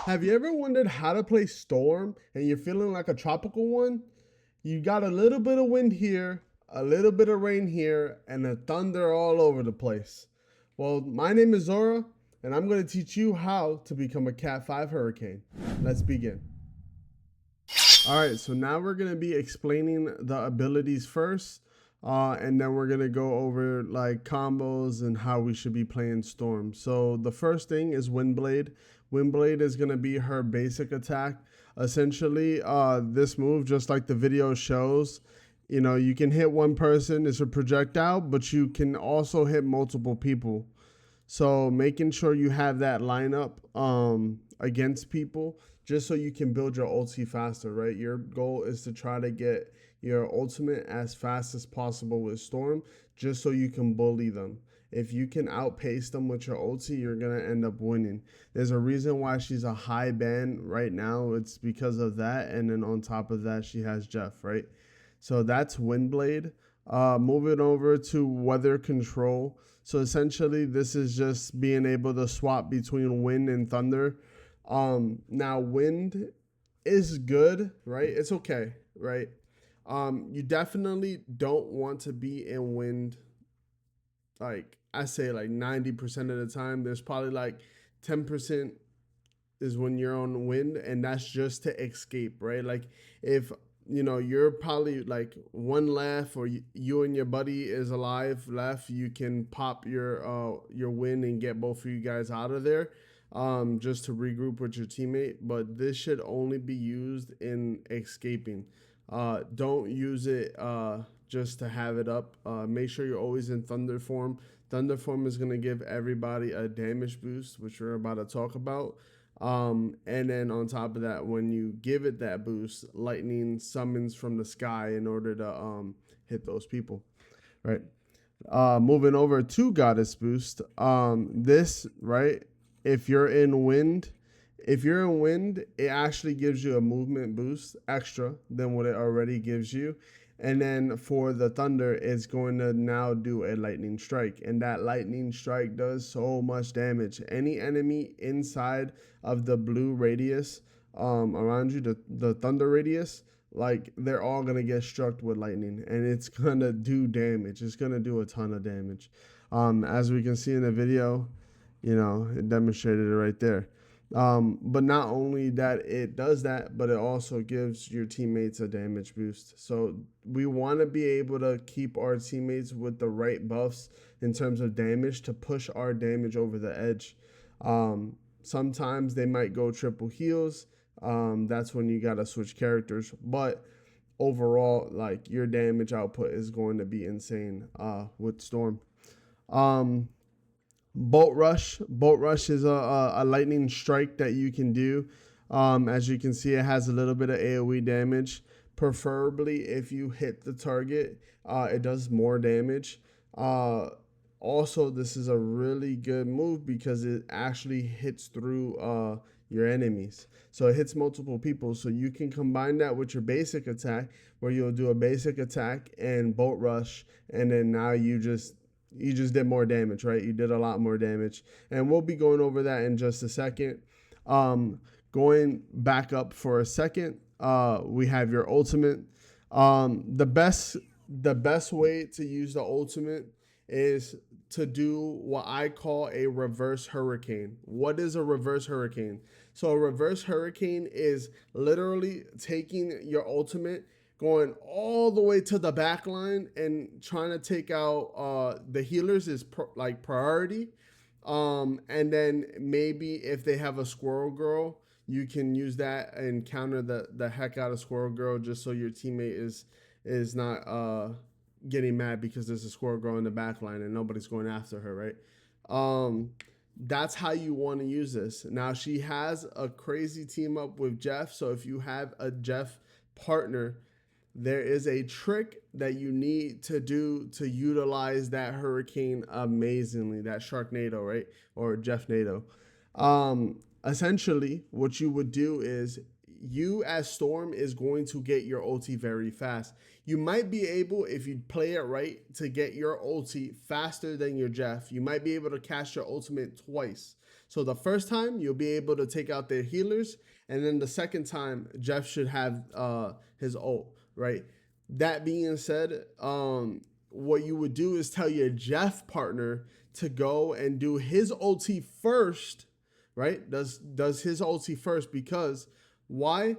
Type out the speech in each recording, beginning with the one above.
Have you ever wondered how to play Storm and you're feeling like a tropical one? You got a little bit of wind here, a little bit of rain here, and a thunder all over the place. Well, my name is Zora, and I'm going to teach you how to become a Cat 5 hurricane. Let's begin. Alright, so now we're going to be explaining the abilities first, and then we're going to go over like combos and how we should be playing Storm. So the first thing is Windblade. Windblade is going to be her basic attack. Essentially, this move, just like the video shows, you can hit one person, it's a projectile, but you can also hit multiple people. So making sure you have that lineup against people just so you can build your ulti faster, right? Your goal is to try to get your ultimate as fast as possible with Storm just so you can bully them. If you can outpace them with your ulti, you're going to end up winning. There's a reason why she's a high ban right now. It's because of that. And then on top of that, she has Jeff, right? So that's Windblade. Moving over to weather control. So essentially, this is just being able to swap between wind and thunder. Now wind is good, right? It's okay, right? You definitely don't want to be in wind. Like I say, like 90% of the time. There's probably like 10% is when you're on wind, and that's just to escape, right? Like if you're probably like one left, or you and your buddy is alive left, you can pop your win and get both of you guys out of there, just to regroup with your teammate. But this should only be used in escaping. Don't use it just to have it up. Make sure you're always in thunder form. Thunder form is going to give everybody a damage boost, which we're about to talk about. And then on top of that, when you give it that boost, lightning summons from the sky in order to hit those people, right? Moving over to goddess boost, this, right, if you're in wind, it actually gives you a movement boost extra than what it already gives you. And then for the thunder, it's going to now do a lightning strike. And that lightning strike does so much damage. Any enemy inside of the blue radius around you, the thunder radius, like they're all going to get struck with lightning. And it's going to do damage. It's going to do a ton of damage. As we can see in the video, it demonstrated it right there. But not only that it does that, but it also gives your teammates a damage boost. So we want to be able to keep our teammates with the right buffs in terms of damage to push our damage over the edge. Sometimes they might go triple heals. That's when you got to switch characters. But overall, like your damage output is going to be insane with Storm. Bolt Rush. Bolt Rush is a lightning strike that you can do. As you can see, it has a little bit of AoE damage. Preferably, if you hit the target, it does more damage. Also, this is a really good move because it actually hits through your enemies. So it hits multiple people. So you can combine that with your basic attack, where you'll do a basic attack and Bolt Rush, and then now you just did more damage, right? You did a lot more damage. And we'll be going over that in just a second. Going back up for a second, we have your ultimate. The best way to use the ultimate is to do what I call a reverse hurricane. What is a reverse hurricane? So a reverse hurricane is literally taking your ultimate, going all the way to the back line and trying to take out the healers is like priority. And then maybe if they have a squirrel girl, you can use that and counter the heck out of squirrel girl, just so your teammate is not getting mad because there's a squirrel girl in the back line and nobody's going after her, right? That's how you want to use this. Now she has a crazy team up with Jeff, so if you have a Jeff partner, there is a trick that you need to do to utilize that hurricane amazingly, that Sharknado, right? Or Jeff Nado. Essentially, what you would do is you as Storm is going to get your ulti very fast. You might be able, if you play it right, to get your ulti faster than your Jeff. You might be able to cast your ultimate twice. So the first time you'll be able to take out their healers, and then the second time Jeff should have his ult, right? That being said, what you would do is tell your Jeff partner to go and do his ulti first, right? Does his ulti first, because why?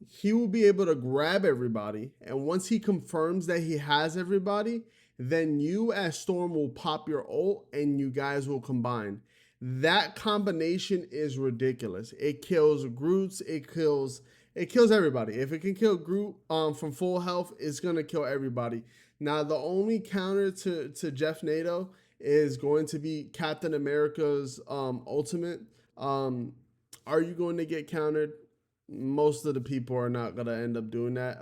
He will be able to grab everybody, and once he confirms that he has everybody, then you as Storm will pop your ult and you guys will combine. That combination is ridiculous. It kills Groots, it kills everybody. If it can kill Groot from full health, it's gonna kill everybody. Now the only counter to Jeff NATO is going to be Captain America's ultimate. Um, are you going to get countered? Most of the people are not gonna end up doing that.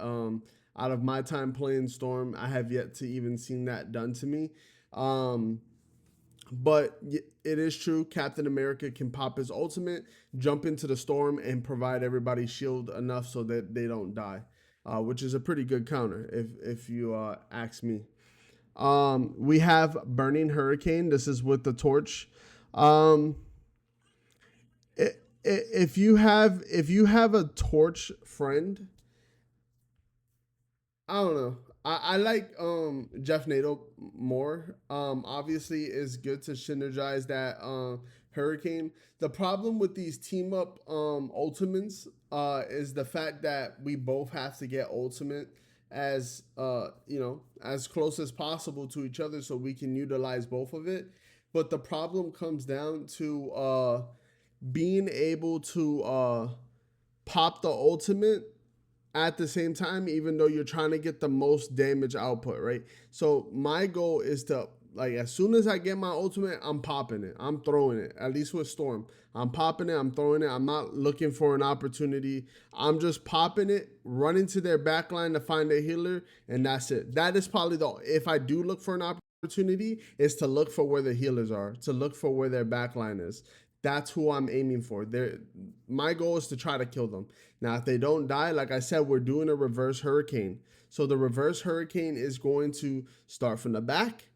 Out of my time playing Storm, I have yet to even seen that done to me. Um, but it is true. Captain America can pop his ultimate, jump into the storm, and provide everybody shield enough so that they don't die, which is a pretty good counter if you ask me. We have Burning Hurricane. This is with the torch. Um, if you have a torch friend, I don't know. I like Jeff NATO more. Obviously it's good to synergize that Hurricane. The problem with these team up ultimates is the fact that we both have to get ultimate as as close as possible to each other so we can utilize both of it. But the problem comes down to being able to pop the ultimate at the same time, even though you're trying to get the most damage output, right? So my goal is to, like, as soon as I get my ultimate, I'm popping it. I'm throwing it. At least with Storm, I'm popping it. I'm throwing it. I'm not looking for an opportunity. I'm just popping it, running to their backline to find a healer, and that's it. That is probably the, if I do look for an opportunity, is to look for where the healers are, to look for where their backline is. That's who I'm aiming for. My goal is to try to kill them. Now, if they don't die, like I said, we're doing a reverse hurricane. So the reverse hurricane is going to start from the back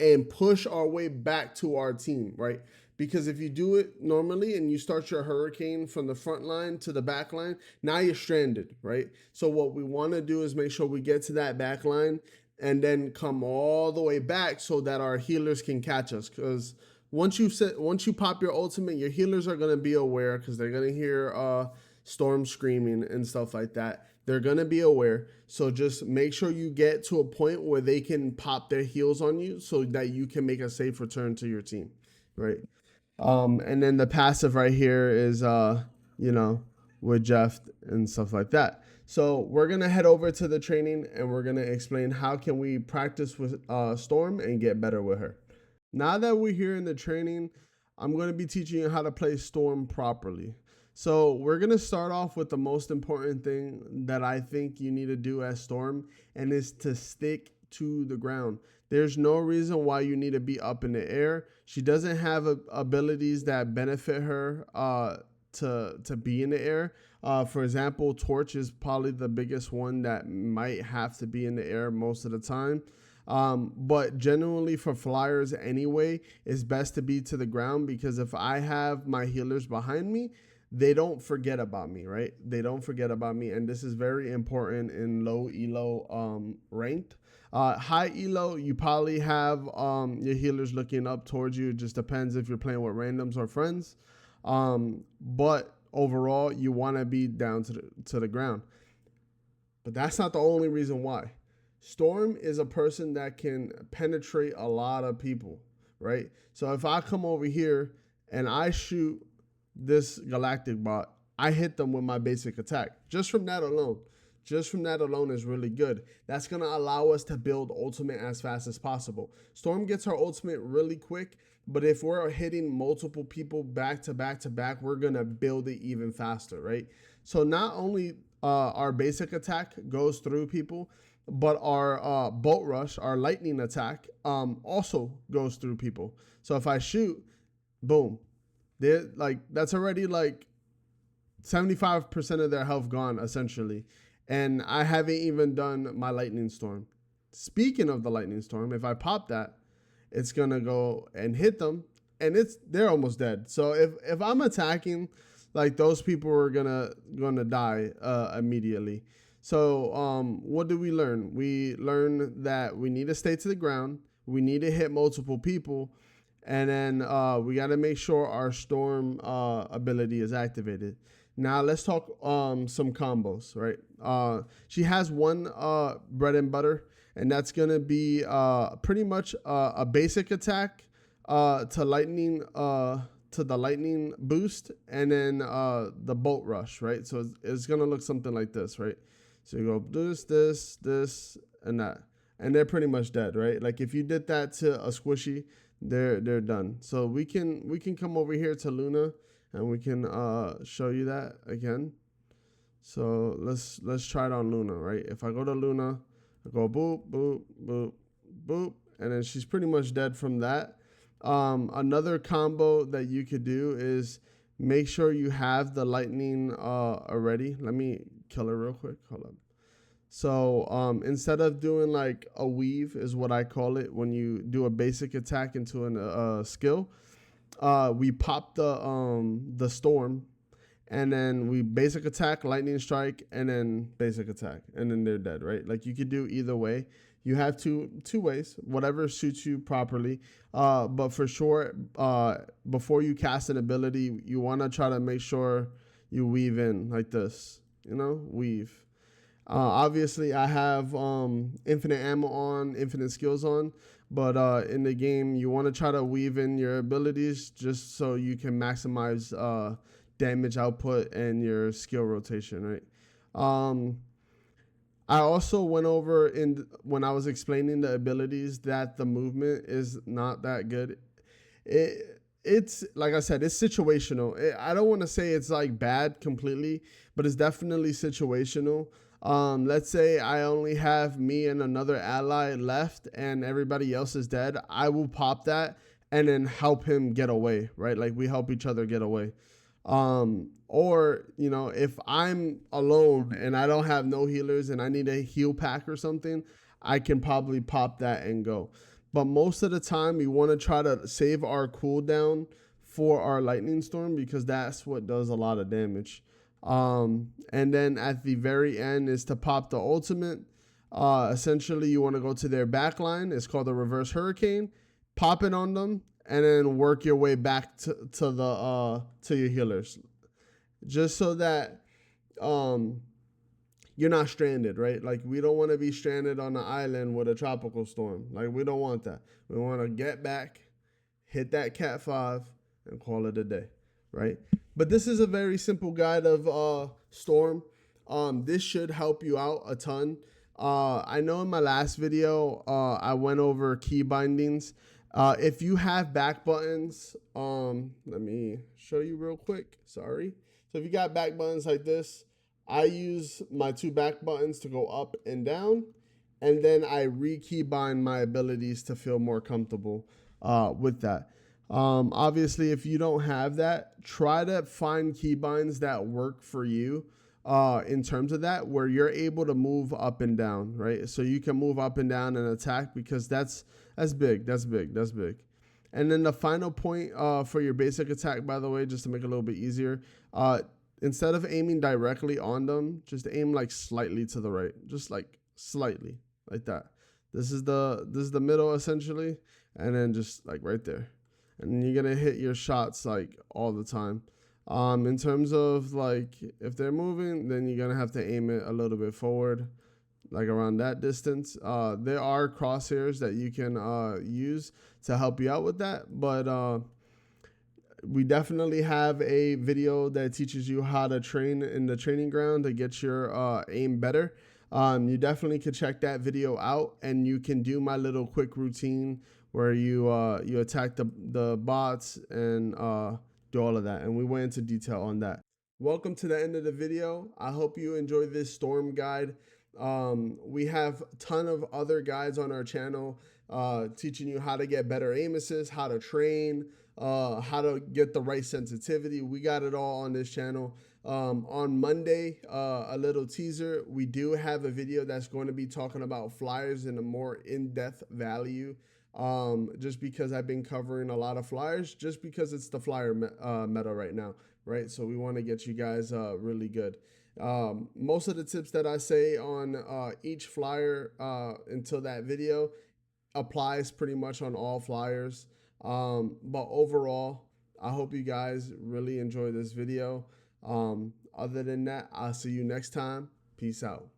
and push our way back to our team, right? Because if you do it normally and you start your hurricane from the front line to the back line, now you're stranded, right? So what we want to do is make sure we get to that back line and then come all the way back so that our healers can catch us. Because once you pop your ultimate, your healers are gonna be aware because they're gonna hear Storm screaming and stuff like that. They're gonna be aware. So just make sure you get to a point where they can pop their heals on you so that you can make a safe return to your team, right? And then the passive right here is you know, with Jeff and stuff like that. So we're gonna head over to the training and we're gonna explain how can we practice with Storm and get better with her. Now that we're here in the training, I'm going to be teaching you how to play Storm properly. So we're going to start off with the most important thing that I think you need to do as Storm, and is to stick to the ground. There's no reason why you need to be up in the air. She doesn't have abilities that benefit her to be in the air. For example, Torch is probably the biggest one that might have to be in the air most of the time. But generally for flyers anyway, it's best to be to the ground, because if I have my healers behind me, they don't forget about me, right? They don't forget about me. And this is very important in low elo ranked. High elo, you probably have your healers looking up towards you. It just depends if you're playing with randoms or friends. But overall, you want to be down to the ground. But that's not the only reason why. Storm is a person that can penetrate a lot of people, right? So if I come over here and I shoot this galactic bot, I hit them with my basic attack. Just from that alone is really good. That's going to allow us to build ultimate as fast as possible. Storm gets her ultimate really quick, but if we're hitting multiple people back to back to back, we're going to build it even faster, right? So not only our basic attack goes through people, but our bolt rush, our lightning attack, also goes through people. So if I shoot, boom, they're like, that's already like 75% of their health gone essentially. And I haven't even done my lightning storm. Speaking of the lightning storm, if I pop that, it's gonna go and hit them. and they're almost dead. So if I'm attacking, like those people are gonna die immediately. So what do we learn? We learn that we need to stay to the ground. We need to hit multiple people, and then we got to make sure our storm ability is activated. Now let's talk some combos, right? She has one bread and butter, and that's gonna be pretty much a basic attack to lightning to the lightning boost, and then the bolt rush, right? So it's gonna look something like this, right? So you go this, and that, and they're pretty much dead, right? Like if you did that to a squishy, they're done. So we can come over here to Luna, and we can show you that again. So let's try it on Luna, right? If I go to Luna, I go boop boop boop boop, and then she's pretty much dead from that. Another combo that you could do is make sure you have the lightning already. Let me kill her real quick. Hold up. So instead of doing like a weave is what I call it when you do a basic attack into a skill, we pop the storm, and then we basic attack, lightning strike, and then basic attack, and then they're dead, right? Like you could do either way. You have two ways, whatever suits you properly. But for sure, before you cast an ability, you want to try to make sure you weave in like this, weave. Obviously, I have infinite ammo on, infinite skills on, but in the game, you want to try to weave in your abilities just so you can maximize damage output and your skill rotation, right? I also went over when I was explaining the abilities that the movement is not that good. It's like I said, it's situational. I don't want to say it's like bad completely, but it's definitely situational. Let's say I only have me and another ally left, and everybody else is dead. I will pop that and then help him get away, right? Like we help each other get away. Or if I'm alone and I don't have no healers and I need a heal pack or something, I can probably pop that and go. But most of the time, we want to try to save our cooldown for our lightning storm because that's what does a lot of damage. And then at the very end is to pop the ultimate. Essentially, you want to go to their back line. It's called the reverse hurricane. Pop it on them, and then work your way back to your healers, just so that you're not stranded, right? Like we don't want to be stranded on an island with a tropical storm. Like we don't want that. We want to get back, hit that Cat 5, and call it a day, right? But this is a very simple guide of Storm. This should help you out a ton. I know in my last video, I went over key bindings. If you have back buttons, let me show you real quick. Sorry. So if you got back buttons like this, I use my two back buttons to go up and down, and then I re-key bind my abilities to feel more comfortable with that. Obviously, if you don't have that, try to find keybinds that work for you in terms of that, where you're able to move up and down, right? So you can move up and down and attack because that's big. That's big. That's big. And then the final point for your basic attack, by the way, just to make it a little bit easier, instead of aiming directly on them, just aim like slightly to the right, just like slightly, like that. This is the middle essentially, and then just like right there, and you're gonna hit your shots like all the time. In terms of like if they're moving, then you're gonna have to aim it a little bit forward, like around that distance. There are crosshairs that you can use to help you out with that, but we definitely have a video that teaches you how to train in the training ground to get your aim better. You definitely can check that video out, and you can do my little quick routine where you attack the bots and do all of that. And we went into detail on that. Welcome to the end of the video. I hope you enjoyed this storm guide. We have a ton of other guides on our channel teaching you how to get better aim assist, how to train, how to get the right sensitivity. We got it all on this channel. On Monday, a little teaser, we do have a video that's going to be talking about flyers in a more in-depth value. just because I've been covering a lot of flyers, just because it's the flyer meta right now, right? So we want to get you guys really good. Most of the tips that I say on each flyer until that video applies pretty much on all flyers. But overall, I hope you guys really enjoy this video. Other than that, I'll see you next time. Peace out.